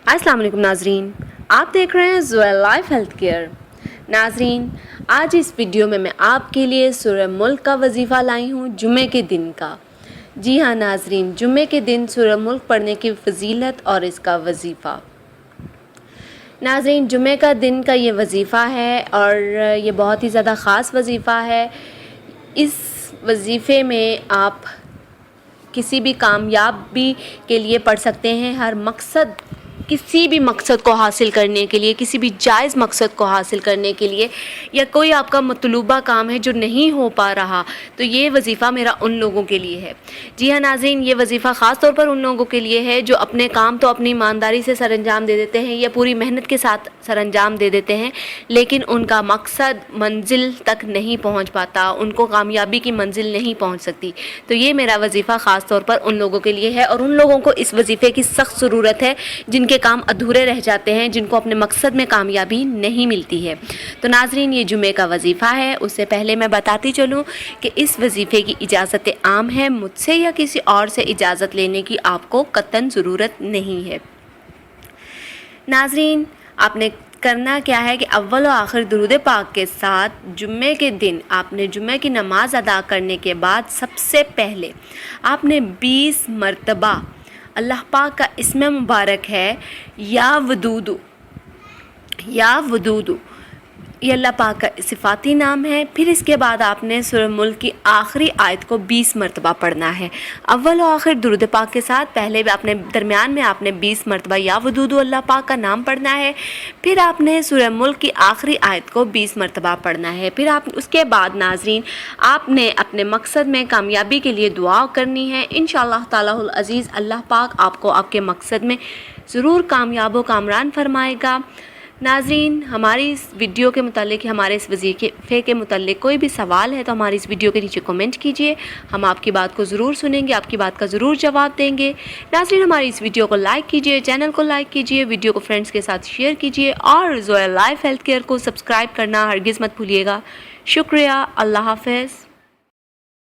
अस्सलाम वालेकुम नाजरीन, आप देख रहे हैं ज़ोया लाइफ हेल्थ केयर। नाजरीन, आज इस वीडियो में मैं आपके लिए सूरह मुल्क का वजीफ़ा लाई हूँ जुमे के दिन का। जी हाँ नाजरीन, जुमे के दिन सूरह मुल्क पढ़ने की फजीलत और इसका वजीफ़ा। नाजरीन, जुमे का दिन का ये वजीफ़ा है और ये बहुत ही ज़्यादा ख़ास वजीफ़ा है। इस वजीफ़े में आप किसी भी कामयाबी के लिए पढ़ सकते हैं। हर मकसद, किसी भी मकसद को हासिल करने के लिए, किसी भी जायज़ मकसद को हासिल करने के लिए, या कोई आपका मतलूबा काम है जो नहीं हो पा रहा, तो ये वजीफ़ा मेरा उन लोगों के लिए है। जी हाँ नाज़रीन, ये वजीफ़ा ख़ास तौर पर उन लोगों के लिए है जो अपने काम तो अपनी ईमानदारी से सरअंजाम दे देते हैं या पूरी मेहनत के साथ सरअंजाम दे देते हैं, लेकिन उनका मकसद मंजिल तक नहीं पहुँच पाता, उनको कामयाबी की मंजिल नहीं पहुँच सकती। तो ये मेरा वजीफ़ा ख़ास तौर पर उन लोगों के लिए है और उन लोगों को इस वजीफ़े की सख्त ज़रूरत है जिनके काम अधूरे रह जाते हैं, जिनको अपने मकसद में कामयाबी नहीं मिलती है। तो नाजरीन, ये जुमे का वजीफ़ा है। उससे पहले मैं बताती चलूँ कि इस वजीफ़े की इजाज़त आम है, मुझसे या किसी और से इजाज़त लेने की आपको कतई ज़रूरत नहीं है। नाजरीन, आपने करना क्या है कि अव्वल और आखिर दुरूद पाक के साथ जुम्मे के दिन आपने जुम्मे की नमाज़ अदा करने के बाद सबसे पहले आपने 20 मरतबा अल्लाह पाक का इस्म मुबारक है या वदूदु, ये अल्लाह पाक का सिफ़ाती नाम है। फिर इसके बाद आपने सूरह मुल्क की आखिरी आयत को 20 मरतबा पढ़ना है। अव्वल और आखिर दुरूद पाक के साथ पहले भी आपने दरमियान में आपने 20 मरतबा या वदूदु अल्लाह पाक का नाम पढ़ना है। फिर आपने सूरह मुल्क की आखिरी आयत को 20 मरतबा पढ़ना है। फिर आप उसके बाद नाजरीन आपने अपने मकसद में कामयाबी के लिए दुआ करनी है। इंशाअल्लाह तालाहुल अज़ीज़ अल्लाह पाक आपको आपके मकसद में ज़रूर कामयाब व कामरान फरमाएगा। नाज़रीन, हमारी इस वीडियो के मुतालिक, हमारे इस वजीफ़े के मुतालिक कोई भी सवाल है तो हमारी इस वीडियो के नीचे कमेंट कीजिए। हम आपकी बात को ज़रूर सुनेंगे, आपकी बात का ज़रूर जवाब देंगे। नाज़रीन, हमारी इस वीडियो को लाइक कीजिए, चैनल को लाइक कीजिए, वीडियो को फ्रेंड्स के साथ शेयर कीजिए और ज़ोया लाइफ हेल्थ केयर को सब्सक्राइब करना हरगिज़ मत भूलिएगा। शुक्रिया। अल्लाह हाफ़िज़।